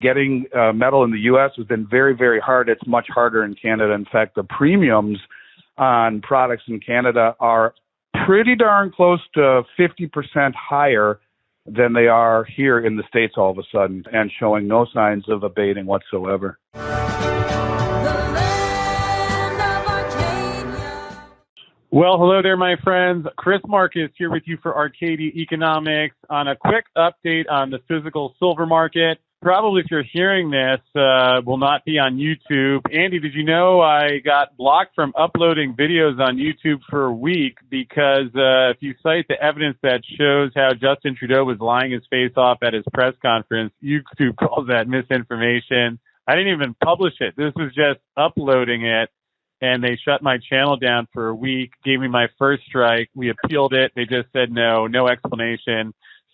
getting metal in the U.S. has been very, very hard. It's much harder in Canada. In fact, the premiums on products in Canada are pretty darn close to 50% higher than they are here in the States all of a sudden, and showing no signs of abating whatsoever. Well, hello there, my friends. Chris Marcus here with you for Arcadia Economics on a quick update on the physical silver market. Probably if you're hearing this, will not be on YouTube. Andy, did you know I got blocked from uploading videos on YouTube for a week because if you cite the evidence that shows how Justin Trudeau was lying his face off at his press conference, YouTube calls that misinformation. I didn't even publish it. This was just uploading it, and they shut my channel down for a week, gave me my first strike. We appealed it. They just said no explanation.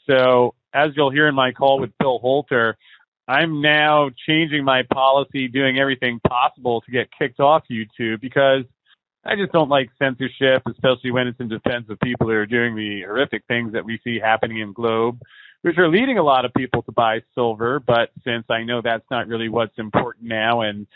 So as you'll hear in my call with Bill Holter, I'm now changing my policy, doing everything possible to get kicked off YouTube because I just don't like censorship, especially when it's in defense of people who are doing the horrific things that we see happening in Globe, which are leading a lot of people to buy silver. But since I know that's not really what's important now, and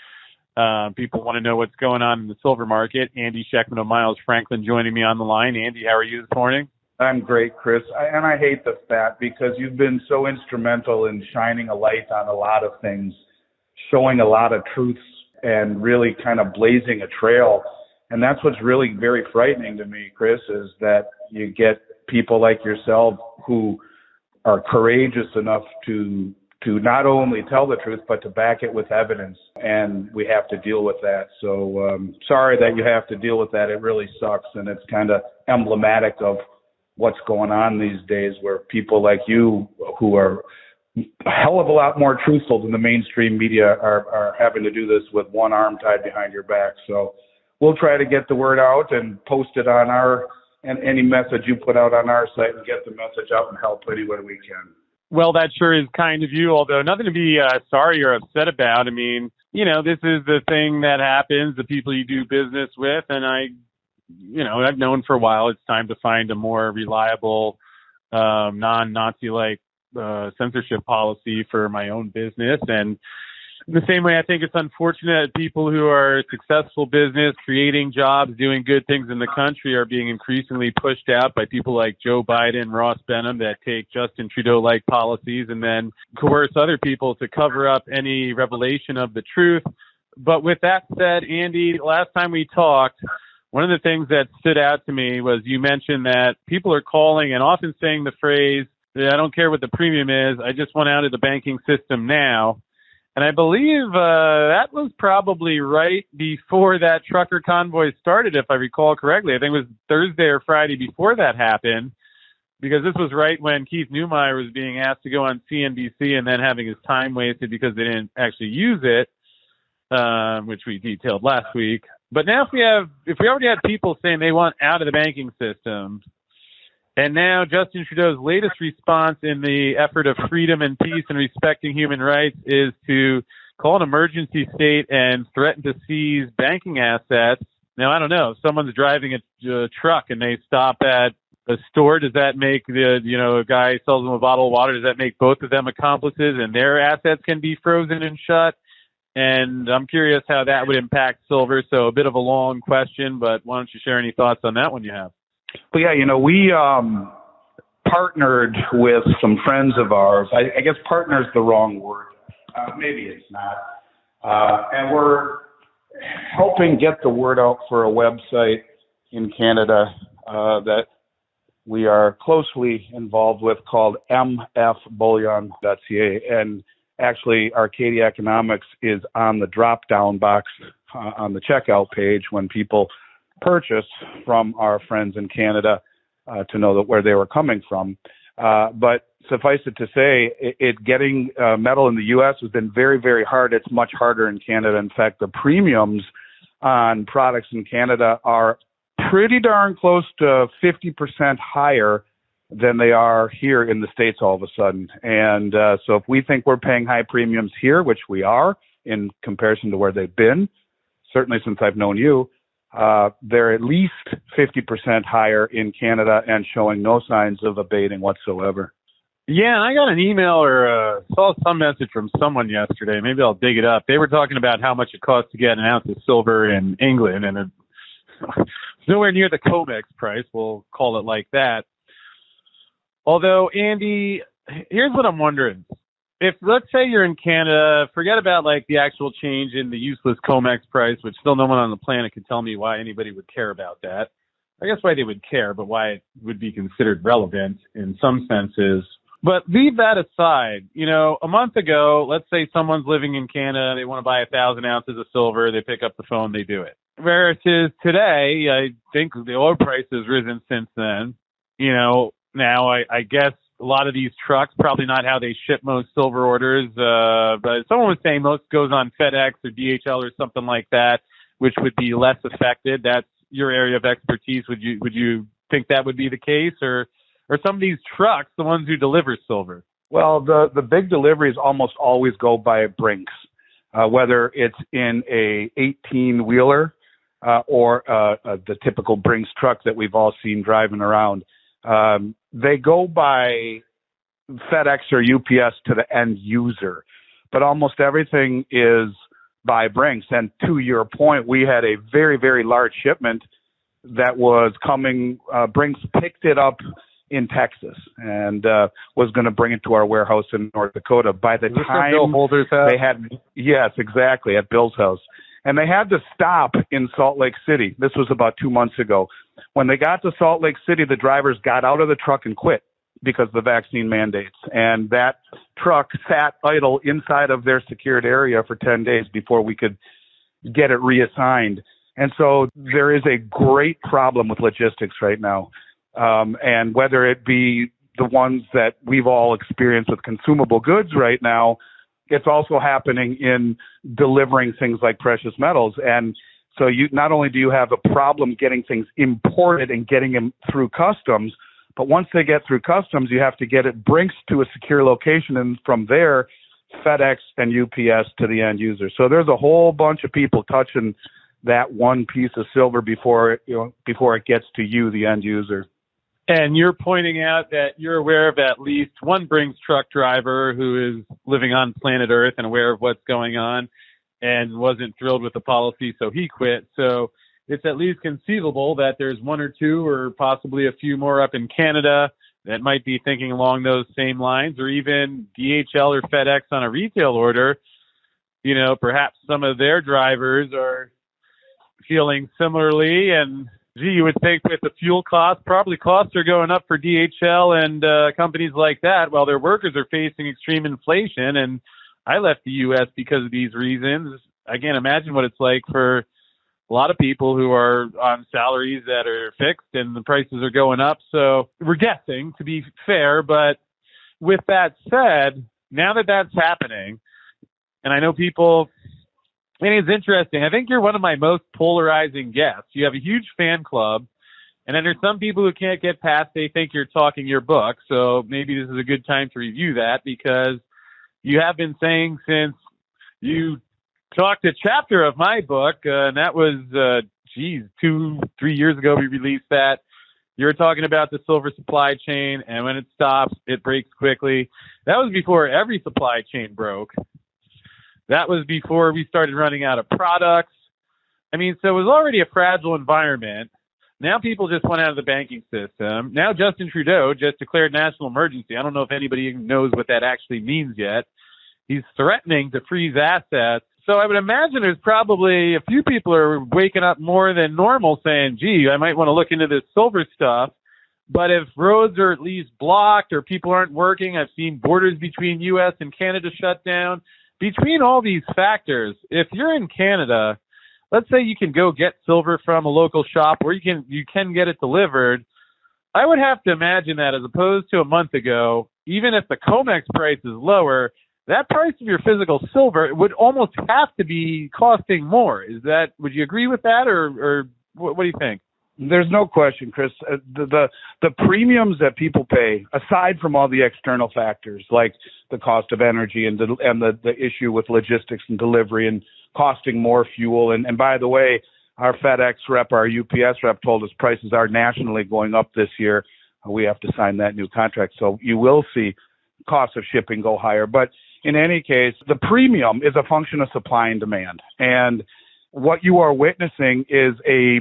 people want to know what's going on in the silver market, Andy Schectman of Miles Franklin joining me on the line. Andy, how are you this morning? I'm great, Chris. And I hate the stat because you've been so instrumental in shining a light on a lot of things, showing a lot of truths, and really kind of blazing a trail. And that's what's really very frightening to me, Chris, is that you get people like yourself who are courageous enough to not only tell the truth, but to back it with evidence. And we have to deal with that. So sorry that you have to deal with that. It really sucks. And it's kind of emblematic of what's going on these days, where people like you, who are a hell of a lot more truthful than the mainstream media, are having to do this with one arm tied behind your back. So we'll try to get the word out and post it on and any message you put out on our site, and get the message out and help any way we can. Well, that sure is kind of you, although nothing to be sorry or upset about. I mean, this is the thing that happens, the people you do business with, and I've known for a while it's time to find a more reliable, non-Nazi-like censorship policy for my own business. And in the same way, I think it's unfortunate that people who are successful business, creating jobs, doing good things in the country are being increasingly pushed out by people like Joe Biden, Ross Benham, that take Justin Trudeau-like policies and then coerce other people to cover up any revelation of the truth. But with that said, Andy, last time we talked, one of the things that stood out to me was you mentioned that people are calling and often saying the phrase, I don't care what the premium is, I just want out of the banking system now. And I believe that was probably right before that trucker convoy started, if I recall correctly. I think it was Thursday or Friday before that happened, because this was right when Keith Neumeyer was being asked to go on CNBC and then having his time wasted because they didn't actually use it, which we detailed last week. But now if we already had people saying they want out of the banking system, and now Justin Trudeau's latest response in the effort of freedom and peace and respecting human rights is to call an emergency state and threaten to seize banking assets. Now, I don't know, if someone's driving a truck and they stop at a store, does that make a guy sells them a bottle of water, does that make both of them accomplices and their assets can be frozen and shut? And I'm curious how that would impact silver. So a bit of a long question, but why don't you share any thoughts on that one you have? Well, yeah, we partnered with some friends of ours. I guess partner is the wrong word. Maybe it's not. And we're helping get the word out for a website in Canada that we are closely involved with called mfbullion.ca. And actually, Arcadia Economics is on the drop-down box on the checkout page when people purchase from our friends in Canada to know where they were coming from. But suffice it to say, getting metal in the U.S. has been very, very hard. It's much harder in Canada. In fact, the premiums on products in Canada are pretty darn close to 50% higher than they are here in the States all of a sudden. And so if we think we're paying high premiums here, which we are in comparison to where they've been, certainly since I've known you, they're at least 50% higher in Canada and showing no signs of abating whatsoever. Yeah, and I got an email or saw some message from someone yesterday. Maybe I'll dig it up. They were talking about how much it costs to get an ounce of silver in England, and it's nowhere near the COMEX price. We'll call it like that. Although, Andy, here's what I'm wondering. If, let's say you're in Canada, forget about like the actual change in the useless COMEX price, which still no one on the planet could tell me why anybody would care about that. I guess why they would care, but why it would be considered relevant in some senses. But leave that aside. You know, a month ago, let's say someone's living in Canada, they want to buy 1,000 ounces of silver, they pick up the phone, they do it. Whereas today, I think the oil price has risen since then. You know, now I guess a lot of these trucks, probably not how they ship most silver orders, but someone was saying most goes on FedEx or DHL or something like that, which would be less affected. That's your area of expertise. Would you think that would be the case, or some of these trucks the ones who deliver silver? Well, the big deliveries almost always go by Brinks, whether it's in a 18-wheeler or the typical Brinks truck that we've all seen driving around. They go by FedEx or UPS to the end user, but almost everything is by Brinks. And to your point, we had a very, very large shipment that was coming. Brinks picked it up in Texas and was going to bring it to our warehouse in North Dakota. By the time Bill Holder's house? They had, yes, exactly, at Bill's house. And they had to stop in Salt Lake City. This was about 2 months ago. When they got to Salt Lake City, the drivers got out of the truck and quit because of the vaccine mandates. And that truck sat idle inside of their secured area for 10 days before we could get it reassigned. And so there is a great problem with logistics right now. And whether it be the ones that we've all experienced with consumable goods right now, it's also happening in delivering things like precious metals. And so you not only do you have a problem getting things imported and getting them through customs, but once they get through customs, you have to get it Brinks to a secure location, and from there, FedEx and UPS to the end user. So there's a whole bunch of people touching that one piece of silver before it gets to you, the end user. And you're pointing out that you're aware of at least one Brinks truck driver who is living on planet Earth and aware of what's going on and wasn't thrilled with the policy, so he quit. So it's at least conceivable that there's one or two or possibly a few more up in Canada that might be thinking along those same lines, or even DHL or FedEx on a retail order. You know, perhaps some of their drivers are feeling similarly, and you would think with the fuel costs, probably costs are going up for DHL and companies like that while their workers are facing extreme inflation. And I left the U.S. because of these reasons. I can't imagine what it's like for a lot of people who are on salaries that are fixed and the prices are going up. So we're guessing, to be fair. But with that said, now that that's happening, and I know people... And it's interesting. I think you're one of my most polarizing guests. You have a huge fan club, and then there's some people who can't get past, they think you're talking your book. So maybe this is a good time to review that, because you have been saying since you talked a chapter of my book, and that was, 2-3 years ago we released that. You're talking about the silver supply chain, and when it stops, it breaks quickly. That was before every supply chain broke. That was before we started running out of products. I mean, so it was already a fragile environment. Now people just went out of the banking system. Now Justin Trudeau just declared national emergency. I don't know if anybody knows what that actually means yet. He's threatening to freeze assets. So I would imagine there's probably a few people are waking up more than normal saying, gee, I might want to look into this silver stuff. But if roads are at least blocked or people aren't working, I've seen borders between U.S. and Canada shut down. Between all these factors, if you're in Canada, let's say you can go get silver from a local shop, or you can get it delivered. I would have to imagine that as opposed to a month ago, even if the COMEX price is lower, that price of your physical silver would almost have to be costing more. Would you agree with that, or what do you think? There's no question, Chris. The premiums that people pay, aside from all the external factors like the cost of energy and the issue with logistics and delivery and costing more fuel. And by the way, our FedEx rep, our UPS rep told us prices are nationally going up this year. We have to sign that new contract. So you will see costs of shipping go higher. But in any case, the premium is a function of supply and demand. And what you are witnessing is a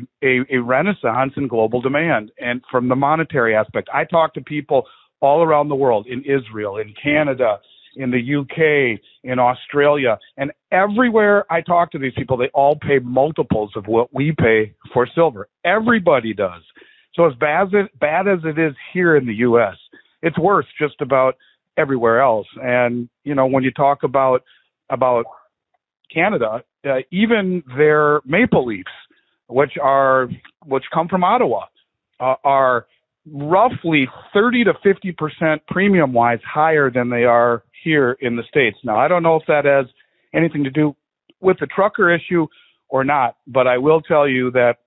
renaissance in global demand. And from the monetary aspect, I talk to people all around the world, in Israel, in Canada, in the UK, in Australia, and everywhere I talk to these people, they all pay multiples of what we pay for silver. Everybody does. So as bad as it is here in the U.S., it's worse just about everywhere else. And, when you talk about Canada, even their maple leafs, which come from Ottawa, are roughly 30 to 50% premium wise higher than they are here in the States. Now, I don't know if that has anything to do with the trucker issue or not, but I will tell you that,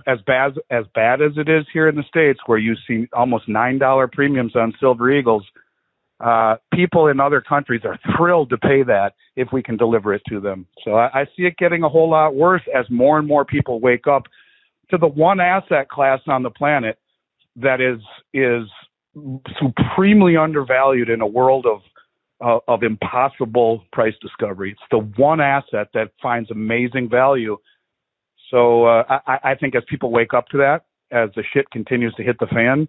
as bad as it is here in the States, where you see almost $9 premiums on Silver Eagles, people in other countries are thrilled to pay that if we can deliver it to them. So I see it getting a whole lot worse as more and more people wake up to the one asset class on the planet that is supremely undervalued in a world of impossible price discovery. It's the one asset that finds amazing value. So I think as people wake up to that, as the shit continues to hit the fan,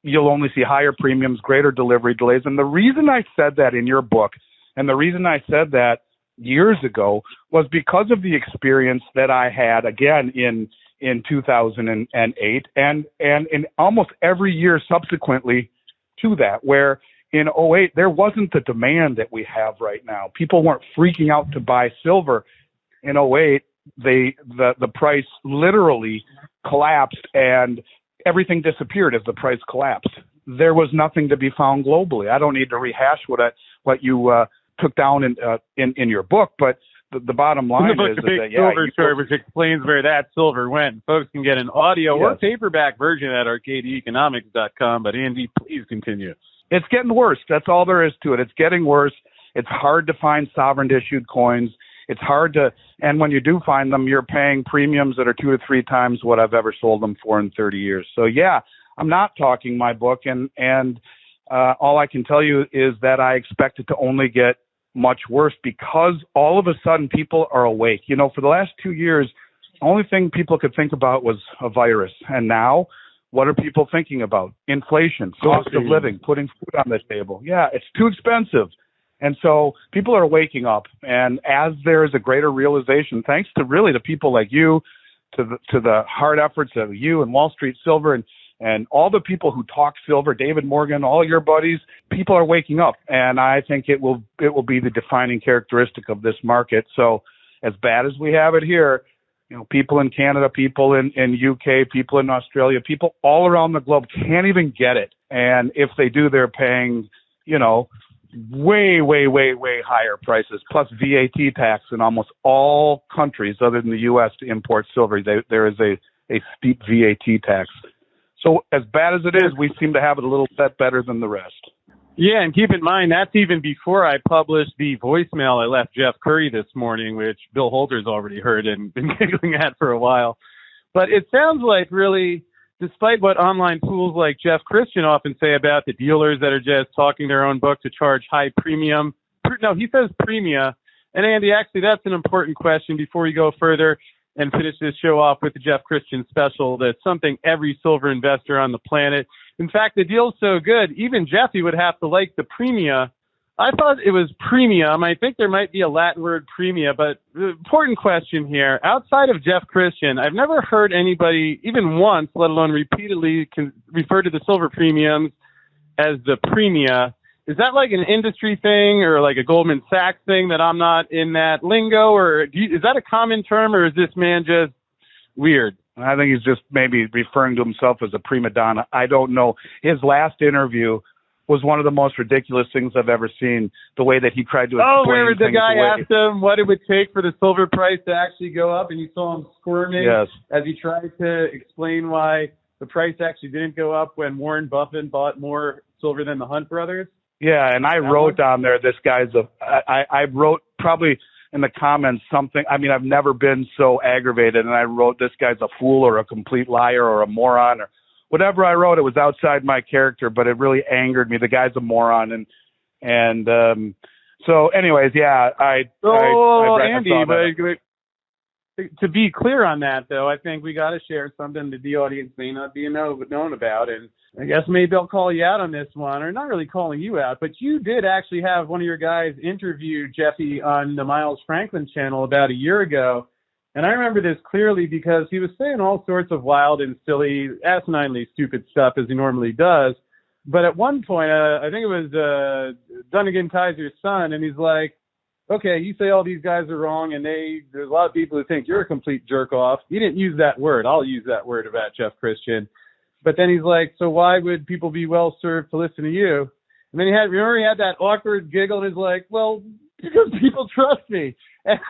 you'll only see higher premiums, greater delivery delays. And the reason I said that in your book, and the reason I said that years ago, was because of the experience that I had, again, in 2008 and in almost every year subsequently to that, where in 2008, there wasn't the demand that we have right now. People weren't freaking out to buy silver. In 2008, the price literally collapsed and everything disappeared as the price collapsed. There was nothing to be found globally. I don't need to rehash what you took down in your book, but the bottom line is that silver story, which explains where that silver went. Folks can get an audio or paperback version at arcadiaeconomics.com. But Andy, please continue. It's getting worse. That's all there is to it. It's getting worse. It's hard to find sovereign issued coins. It's hard to, and when you do find them, you're paying premiums that are 2 to 3 times what I've ever sold them for in 30 years. So yeah, I'm not talking my book, and all I can tell you is that I expect it to only get much worse because all of a sudden people are awake. For the last 2 years, the only thing people could think about was a virus. And now, what are people thinking about? Inflation, cost of living, putting food on the table. Yeah, it's too expensive. And so people are waking up. And as there is a greater realization, thanks to really the people like you, to the hard efforts of you and Wall Street Silver and all the people who talk silver, David Morgan, all your buddies, people are waking up. And I think it will be the defining characteristic of this market. So as bad as we have it here, people in Canada, people in UK, people in Australia, people all around the globe can't even get it. And if they do, they're paying, way, way, way, way higher prices, plus VAT tax in almost all countries other than the U.S. to import silver. There is a steep VAT tax. So as bad as it is, we seem to have it a little bit better than the rest. Yeah, and keep in mind, that's even before I published the voicemail I left Jeff Curry this morning, which Bill Holder's already heard and been giggling at for a while. But it sounds like really, despite what online fools like Jeff Christian often say about the dealers that are just talking their own book to charge high premium. No, he says premia. And Andy, actually, that's an important question before we go further and finish this show off with the Jeff Christian special. That's something every silver investor on the planet. In fact, the deal's so good, even Jeffy would have to like the premia. I thought it was premium. I think there might be a Latin word premia, but the important question here, outside of Jeff Christian, I've never heard anybody, even once, let alone repeatedly, refer to the silver premiums as the premia. Is that like an industry thing or like a Goldman Sachs thing that I'm not in that lingo? Or is that a common term, or is this man just weird? I think he's just maybe referring to himself as a prima donna. I don't know. His last interview was one of the most ridiculous things I've ever seen, the way that he tried to explain where the guy asked him what it would take for the silver price to actually go up, and you saw him squirming as he tried to explain why the price actually didn't go up when Warren Buffett bought more silver than the Hunt brothers. Yeah, and I wrote down there, this guy's I wrote probably in the comments something, I mean, I've never been so aggravated, and I wrote, this guy's a fool or a complete liar or a moron or whatever I wrote, it was outside my character, but it really angered me. The guy's a moron, and so anyways, yeah, I Andy, saw that. but to be clear on that, though, I think we got to share something that the audience may not be known about. And I guess maybe I'll call you out on this one, or not really calling you out, but you did actually have one of your guys interview Jeffy on the Miles Franklin channel about a year ago. And I remember this clearly because he was saying all sorts of wild and silly, asininely stupid stuff as he normally does. But at one point, I think it was Dunnigan Kaiser's son, and he's like, okay, you say all these guys are wrong, and there's a lot of people who think you're a complete jerk-off. He didn't use that word. I'll use that word about Jeff Christian. But then he's like, so why would people be well-served to listen to you? And then he had that awkward giggle, and he's like, well, because people trust me. And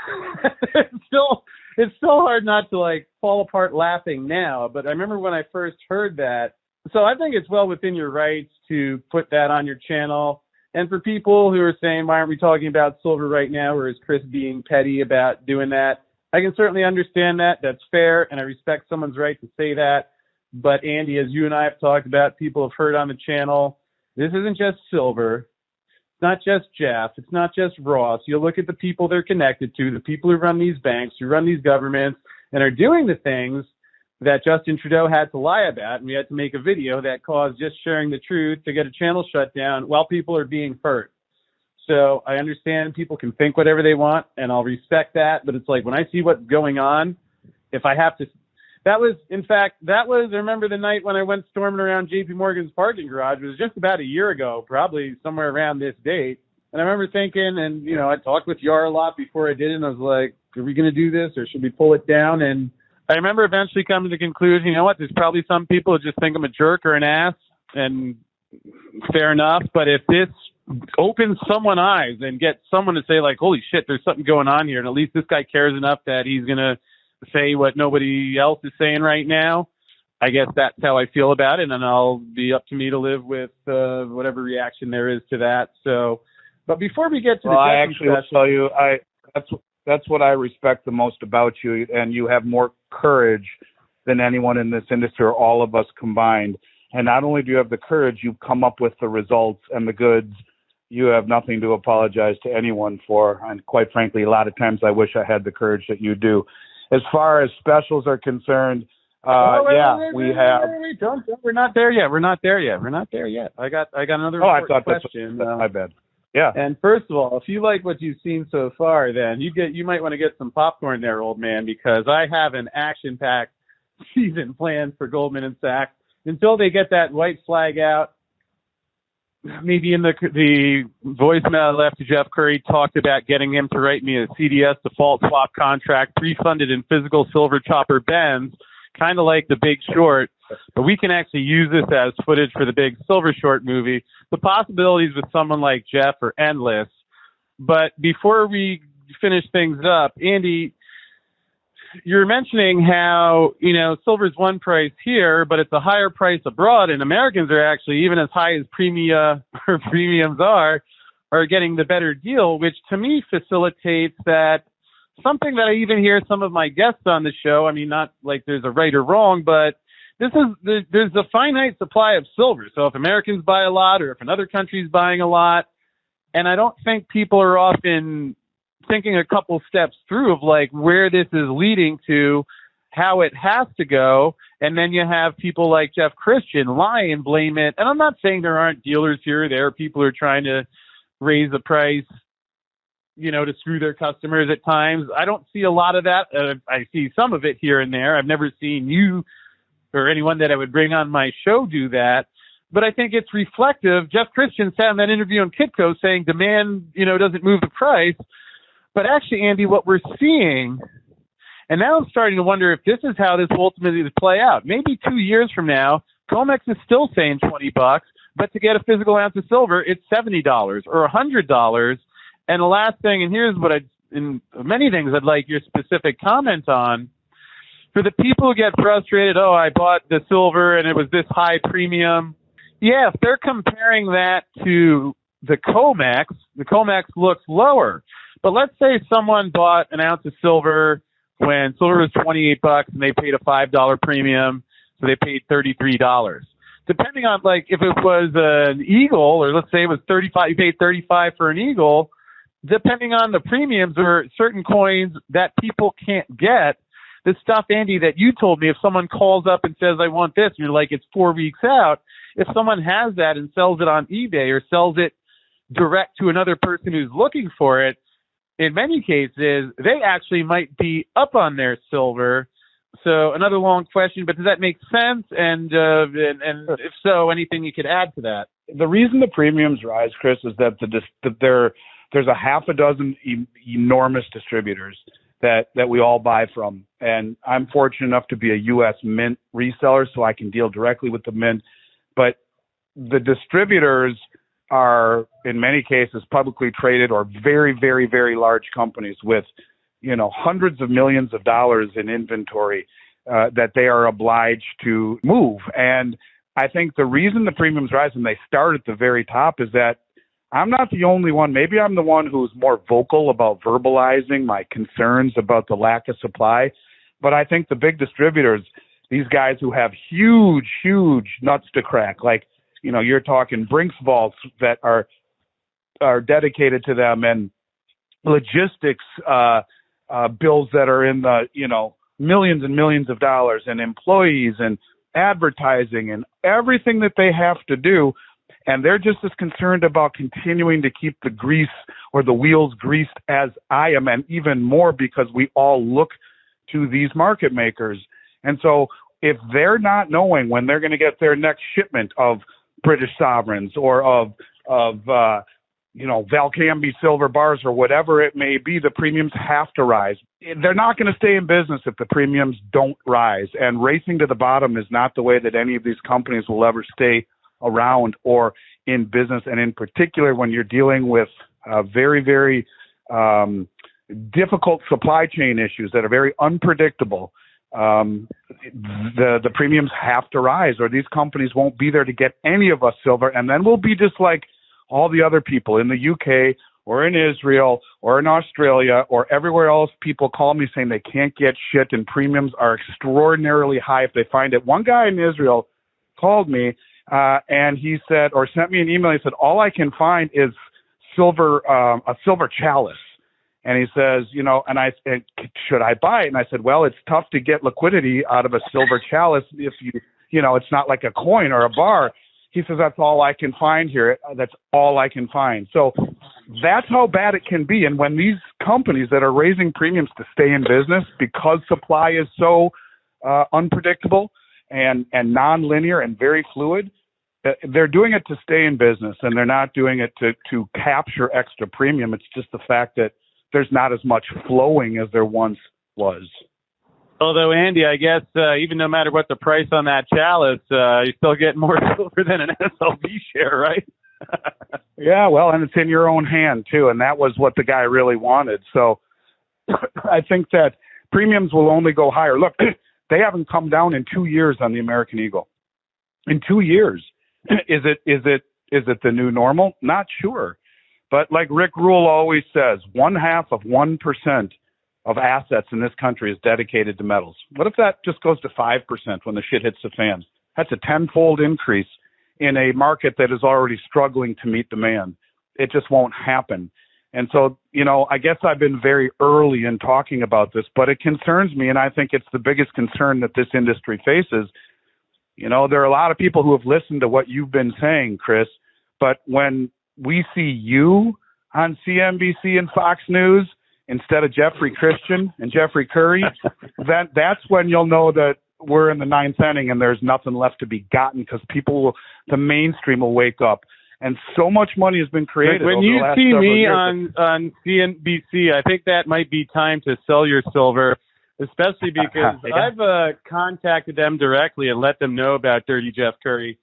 it's still hard not to, like, fall apart laughing now. But I remember when I first heard that. So I think it's well within your rights to put that on your channel. And for people who are saying, why aren't we talking about silver right now, or is Chris being petty about doing that? I can certainly understand that. That's fair, and I respect someone's right to say that. But, Andy, as you and I have talked about, people have heard on the channel, this isn't just silver. It's not just Jeff. It's not just Ross. You look at the people they're connected to, the people who run these banks, who run these governments, and are doing the things that Justin Trudeau had to lie about, and we had to make a video that caused just sharing the truth to get a channel shut down while people are being hurt. So I understand people can think whatever they want, and I'll respect that, but it's like when I see what's going on, if I have to... I remember the night when I went storming around JP Morgan's parking garage. It was just about a year ago, probably somewhere around this date. And I remember thinking, and, I talked with Yar a lot before I did it, and I was like, are we going to do this, or should we pull it down? And I remember eventually coming to the conclusion, you know what, there's probably some people who just think I'm a jerk or an ass, and fair enough. But if this opens someone's eyes and gets someone to say, like, holy shit, there's something going on here, and at least this guy cares enough that he's going to say what nobody else is saying right now, I guess that's how I feel about it, and I'll be up to me to live with whatever reaction there is to that. So, but before we get to I actually will tell you, that's what I respect the most about you, and you have more courage than anyone in this industry or all of us combined. And not only do you have the courage, you've come up with the results and the goods. You have nothing to apologize to anyone for. And quite frankly, a lot of times I wish I had the courage that you do. As far as specials are concerned, we have. We're not there yet. I got another question. That's my bad. Yeah. And first of all, if you like what you've seen so far, then you might want to get some popcorn there, old man, because I have an action-packed season planned for Goldman & Sachs. Until they get that white flag out, maybe in the voicemail I left to Jeff Curry talked about getting him to write me a CDS default swap contract pre-funded in physical silver chopper bends, kind of like The Big Short, but we can actually use this as footage for the Big Silver Short movie. The possibilities with someone like Jeff are endless. But before we finish things up, Andy, you're mentioning how, silver's one price here, but it's a higher price abroad, and Americans are actually, even as high as premiums are getting the better deal, which to me facilitates that something that I even hear some of my guests on the show. I mean, not like there's a right or wrong, but there's a finite supply of silver. So if Americans buy a lot, or if another country's buying a lot, and I don't think people are often thinking a couple steps through of like where this is leading to, how it has to go. And then you have people like Jeff Christian lie and blame it. And I'm not saying there aren't dealers here or there, people who are trying to raise the price, to screw their customers at times. I don't see a lot of that. I see some of it here and there. I've never seen you or anyone that I would bring on my show do that. But I think it's reflective. Jeff Christian sat in that interview on Kitco saying demand, doesn't move the price. But actually, Andy, what we're seeing, and now I'm starting to wonder if this is how this will ultimately play out. Maybe 2 years from now, COMEX is still saying $20, but to get a physical ounce of silver, it's $70 or $100. And the last thing, and here's what in many things I'd like your specific comment on. For the people who get frustrated, I bought the silver and it was this high premium. Yeah, if they're comparing that to the COMEX looks lower. But let's say someone bought an ounce of silver when silver was $28 and they paid a $5 premium. so they paid $33. Depending on, like, if it was an eagle, or let's say it was 35, you paid 35 for an eagle, depending on the premiums or certain coins that people can't get, the stuff, Andy, that you told me, if someone calls up and says, I want this, and you're like, it's 4 weeks out, if someone has that and sells it on eBay or sells it direct to another person who's looking for it, in many cases, they actually might be up on their silver. So another long question, but does that make sense? And if so, anything you could add to that? The reason the premiums rise, Chris, is that there's a half a dozen enormous distributors that we all buy from. And I'm fortunate enough to be a U.S. mint reseller, so I can deal directly with the mint. But the distributors are, in many cases, publicly traded or very, very, very large companies with, hundreds of millions of dollars in inventory that they are obliged to move. And I think the reason the premiums rise and they start at the very top is that I'm not the only one. Maybe I'm the one who's more vocal about verbalizing my concerns about the lack of supply. But I think the big distributors, these guys who have huge, huge nuts to crack, like, you're talking Brinks vaults that are dedicated to them, and logistics bills that are in the, millions and millions of dollars, and employees and advertising and everything that they have to do. And they're just as concerned about continuing to keep the grease or the wheels greased as I am, and even more because we all look to these market makers. And so if they're not knowing when they're going to get their next shipment of British sovereigns or of Valcambi silver bars or whatever it may be, the premiums have to rise. They're not going to stay in business if the premiums don't rise. And racing to the bottom is not the way that any of these companies will ever stay around or in business. And in particular, when you're dealing with very, very difficult supply chain issues that are very unpredictable, the premiums have to rise, or these companies won't be there to get any of us silver. And then we'll be just like all the other people in the UK or in Israel or in Australia or everywhere else. People call me saying they can't get shit and premiums are extraordinarily high if they find it. One guy in Israel called me and he said, or sent me an email. He said, all I can find is silver, a silver chalice. And he says, and I said, should I buy it? And I said, well, it's tough to get liquidity out of a silver chalice if it's not like a coin or a bar. He says, that's all I can find here. That's all I can find. So that's how bad it can be. And when these companies that are raising premiums to stay in business because supply is so unpredictable and nonlinear and very fluid, they're doing it to stay in business, and they're not doing it to capture extra premium. It's just the fact that there's not as much flowing as there once was. Although, Andy, I guess even no matter what the price on that chalice, you still get more silver than an SLB share, right? Yeah, well, and it's in your own hand, too, and that was what the guy really wanted. So I think that premiums will only go higher. Look, they haven't come down in 2 years on the American Eagle. In 2 years. Is it the new normal? Not sure. But like Rick Rule always says, 0.5% of assets in this country is dedicated to metals. What if that just goes to 5% when the shit hits the fan? That's a tenfold increase in a market that is already struggling to meet demand. It just won't happen. And so, I guess I've been very early in talking about this, but it concerns me, and I think it's the biggest concern that this industry faces. There are a lot of people who have listened to what you've been saying, Chris, but when we see you on CNBC and Fox News instead of Jeffrey Christian and Jeffrey Curry, that's when you'll know that we're in the ninth inning and there's nothing left to be gotten, because the mainstream will wake up. And so much money has been created. When over you the last see me years. on CNBC, I think that might be time to sell your silver, especially because I've contacted them directly and let them know about Dirty Jeff Curry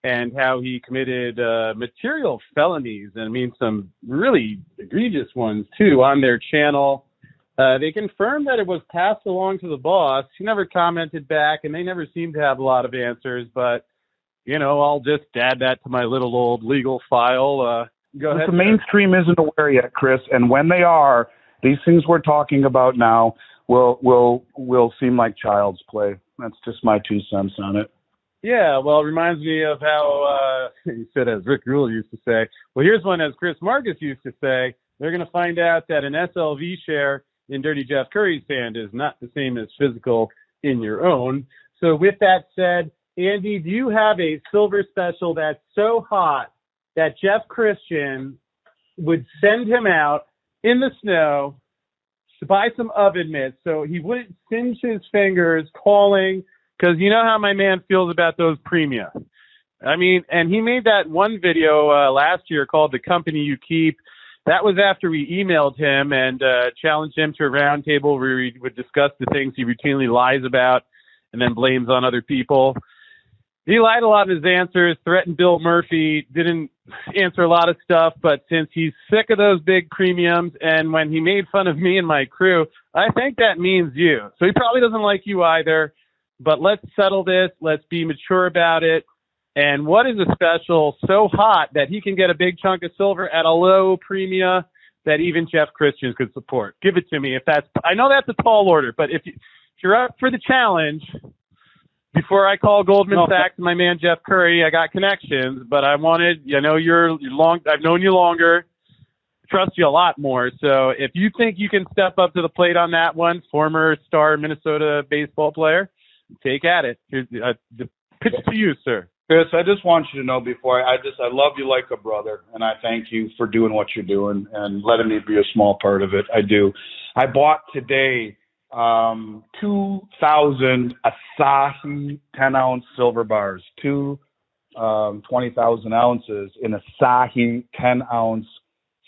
and how he committed material felonies, and I mean some really egregious ones too, on their channel. They confirmed that it was passed along to the boss. He never commented back, and they never seem to have a lot of answers, but I'll just add that to my little old legal file. Go ahead. The mainstream isn't aware yet, Chris, and when they are, these things we're talking about now will seem like child's play. That's just my 2 cents on it. Yeah, well, it reminds me of how you said, as Rick Rule used to say. Well, here's one as Chris Marcus used to say. They're going to find out that an SLV share in Dirty Jeff Curry's hand is not the same as physical in your own. So with that said, Andy, do you have a silver special that's so hot that Jeff Christian would send him out in the snow to buy some oven mitts so he wouldn't singe his fingers calling? Because you know how my man feels about those premia. I mean, and he made that one video last year called The Company You Keep. That was after we emailed him and challenged him to a roundtable where we would discuss the things he routinely lies about and then blames on other people. He lied a lot of his answers, threatened Bill Murphy, didn't answer a lot of stuff, but since he's sick of those big premiums and when he made fun of me and my crew, I think that means you. So he probably doesn't like you either. But let's settle this. Let's be mature about it. And what is a special so hot that he can get a big chunk of silver at a low premium that even Jeff Christian could support? Give it to me. I know that's a tall order, but if you're up for the challenge, before I call Goldman Sachs and my man Jeff Curry, I got connections, but I've known you longer, trust you a lot more. So if you think you can step up to the plate on that one, former star Minnesota baseball player, take at it. Here's the pitch to you, sir. Chris, I just want you to know I love you like a brother, and I thank you for doing what you're doing and letting me be a small part of it. I do. I bought today 2,000 Asahi 10-ounce silver bars, 20,000 ounces in Asahi 10-ounce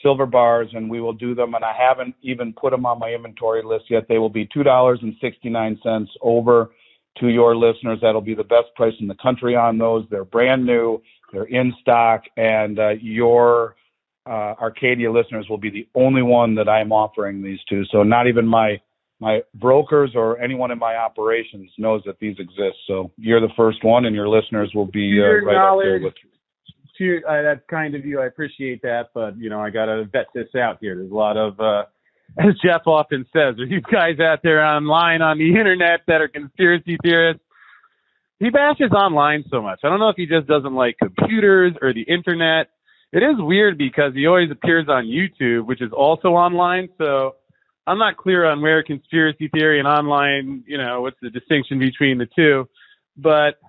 silver bars, and we will do them, and I haven't even put them on my inventory list yet. They will be $2.69 over to your listeners. That'll be the best price in the country on those. They're brand new, they're in stock, and your Arcadia listeners will be the only one that I'm offering these to. So not even my brokers or anyone in my operations knows that these exist. So you're the first one, and your listeners will be right up there with you. That's kind of you. I appreciate that, but I got to vet this out here. There's a lot of as Jeff often says, there's these guys out there online on the internet that are conspiracy theorists. He bashes online so much. I don't know if he just doesn't like computers or the internet. It is weird because he always appears on YouTube, which is also online. So I'm not clear on where conspiracy theory and online, what's the distinction between the two. But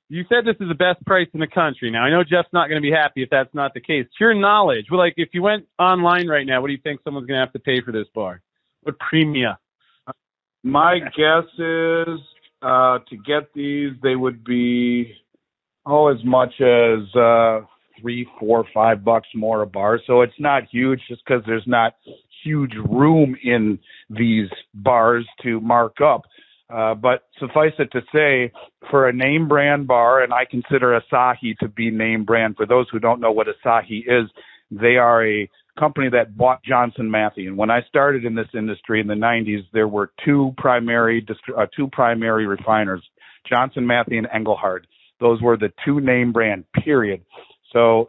you said this is the best price in the country. Now, I know Jeff's not going to be happy if that's not the case. To your knowledge, if you went online right now, what do you think someone's going to have to pay for this bar? What premium? My guess is to get these, they would be, as much as $3, $4, $5 more a bar. So it's not huge just because there's not huge room in these bars to mark up. But suffice it to say, for a name brand bar, and I consider Asahi to be name brand. For those who don't know what Asahi is, they are a company that bought Johnson Matthey. And when I started in this industry in the 90s, there were two primary refiners, Johnson Matthey and Engelhard. Those were the two name brand, period. So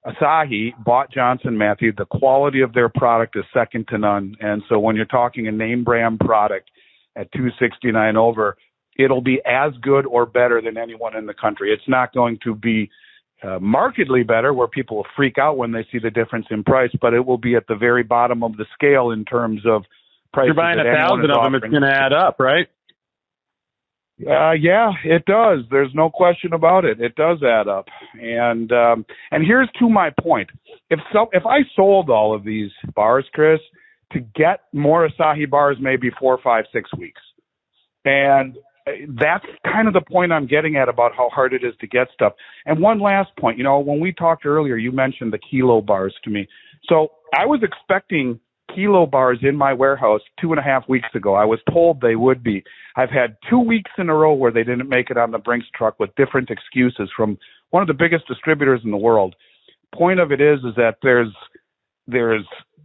Asahi bought Johnson Matthey. The quality of their product is second to none. And so when you're talking a name brand product at $2.69 over, it'll be as good or better than anyone in the country. It's not going to be markedly better where people will freak out when they see the difference in price, but it will be at the very bottom of the scale in terms of price. You're buying 1,000 of them, it's going to add up, right? Yeah, it does. There's no question about it. It does add up. And here's to my point. If I sold all of these bars, Chris, to get more Asahi bars, maybe 4, 5, 6 weeks. And that's kind of the point I'm getting at about how hard it is to get stuff. And one last point, when we talked earlier, you mentioned the kilo bars to me. So I was expecting kilo bars in my warehouse 2.5 weeks ago. I was told they would be. I've had 2 weeks in a row where they didn't make it on the Brinks truck with different excuses from one of the biggest distributors in the world. Point of it is that there's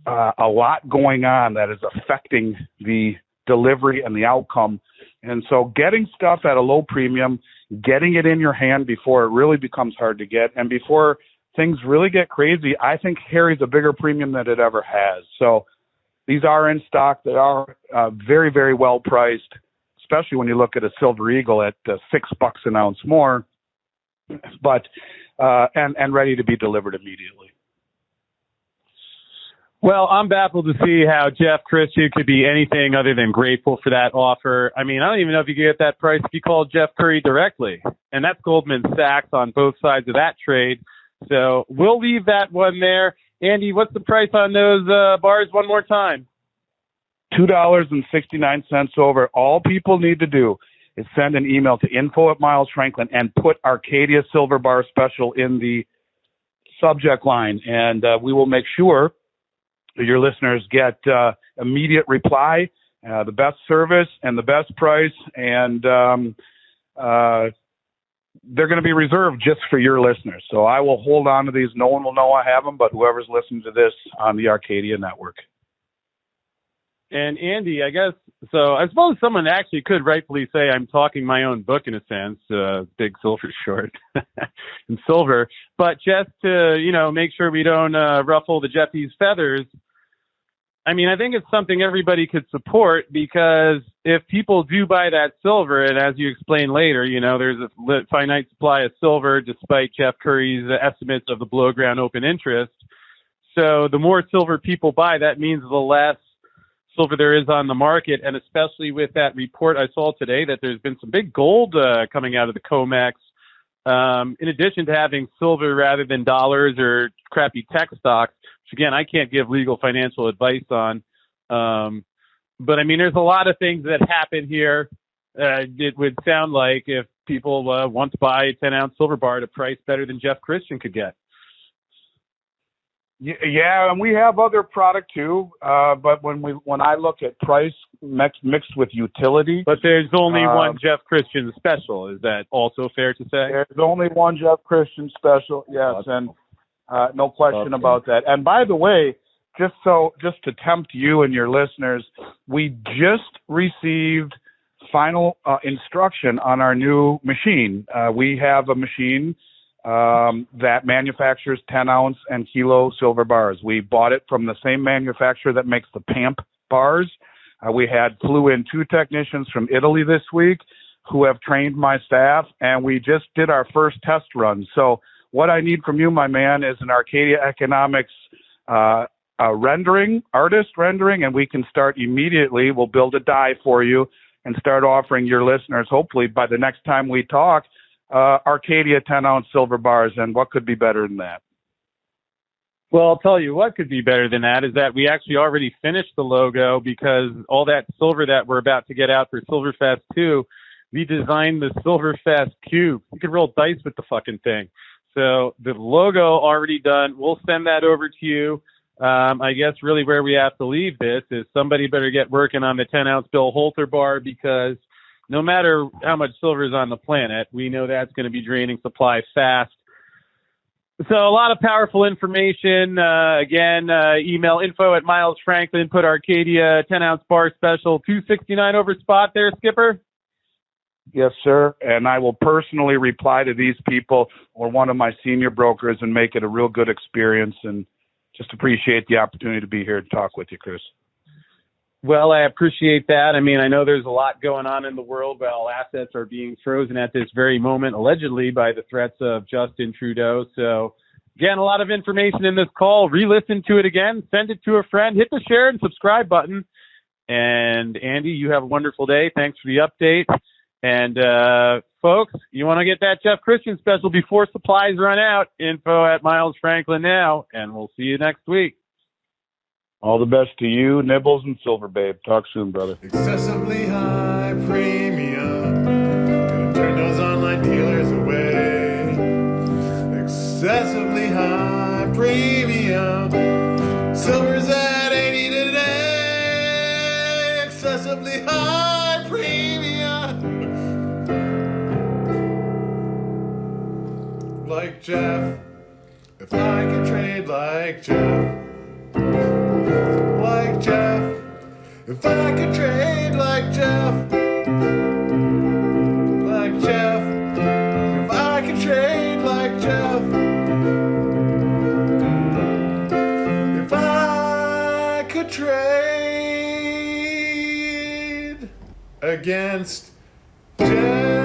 a lot going on that is affecting the delivery and the outcome. And so getting stuff at a low premium, getting it in your hand before it really becomes hard to get, and before things really get crazy, I think carries a bigger premium than it ever has. So these are in stock. They are very, very well priced. especially when you look at a Silver Eagle at $6 an ounce more, but and ready to be delivered immediately. Well, I'm baffled to see how Jeff Christian could be anything other than grateful for that offer. I mean, I don't even know if you could get that price if you called Jeff Curry directly. And that's Goldman Sachs on both sides of that trade. So we'll leave that one there. Andy, what's the price on those bars one more time? $2.69 over. All people need to do is send an email to info@MilesFranklin and put Arcadia Silver Bar Special in the subject line. And we will make sure your listeners get immediate reply, the best service and the best price, and they're going to be reserved just for your listeners. So I will hold on to these. No one will know I have them, but whoever's listening to this on the Arcadia network. And Andy, I suppose someone actually could rightfully say I'm talking my own book in a sense, big silver short and silver, but just to, make sure we don't ruffle the Jeffy's feathers. I mean, I think it's something everybody could support, because if people do buy that silver, and as you explain later, there's a finite supply of silver despite Jeff Curry's estimates of the below ground open interest. So the more silver people buy, that means the less silver there is on the market. And especially with that report I saw today that there's been some big gold coming out of the COMEX, in addition to having silver rather than dollars or crappy tech stocks, which again, I can't give legal financial advice on. But I mean, there's a lot of things that happen here. It would sound like if people want to buy a 10-ounce silver bar at a price better than Jeff Christian could get. Yeah, and we have other product too. But when I look at price mixed with utility, but there's only one Jeff Christian special. Is that also fair to say? There's only one Jeff Christian special. Yes, and no question about that. And by the way, just to tempt you and your listeners, we just received final instruction on our new machine. We have a machine that manufactures 10-ounce and kilo silver bars. We bought it from the same manufacturer that makes the PAMP bars. We flew in 2 technicians from Italy this week who have trained my staff, and we just did our first test run. So what I need from you, my man, is an Arcadia Economics artist rendering, and we can start immediately. We'll build a die for you and start offering your listeners, hopefully by the next time we talk, Arcadia 10-ounce silver bars. And what could be better than that? Well, I'll tell you what could be better than that is that we actually already finished the logo, because all that silver that we're about to get out for Silverfest 2, we designed the Silverfest cube. You could roll dice with the fucking thing. So the logo already done. We'll send that over to you. I guess really where we have to leave this is somebody better get working on the 10-ounce Bill Holter bar, because no matter how much silver is on the planet, we know that's going to be draining supply fast. So a lot of powerful information. Again, email info@MilesFranklin. Put Arcadia 10-ounce bar special, $269 over spot there, Skipper. Yes, sir. And I will personally reply to these people or one of my senior brokers and make it a real good experience. And just appreciate the opportunity to be here to talk with you, Chris. Well, I appreciate that. I mean, I know there's a lot going on in the world while assets are being frozen at this very moment, allegedly by the threats of Justin Trudeau. So, again, a lot of information in this call. Re-listen to it again. Send it to a friend. Hit the share and subscribe button. And, Andy, you have a wonderful day. Thanks for the update. And, folks, you want to get that Jeff Christian special before supplies run out, info@MilesFranklin now, and we'll see you next week. All the best to you, Nibbles and Silver Babe. Talk soon, brother. Excessively high premium. Gonna turn those online dealers away. Excessively high premium. Silver's at 80 today. Excessively high premium. Like Jeff. If I could trade like Jeff. Like Jeff, if I could trade like Jeff, like Jeff, if I could trade like Jeff, if I could trade against Jeff.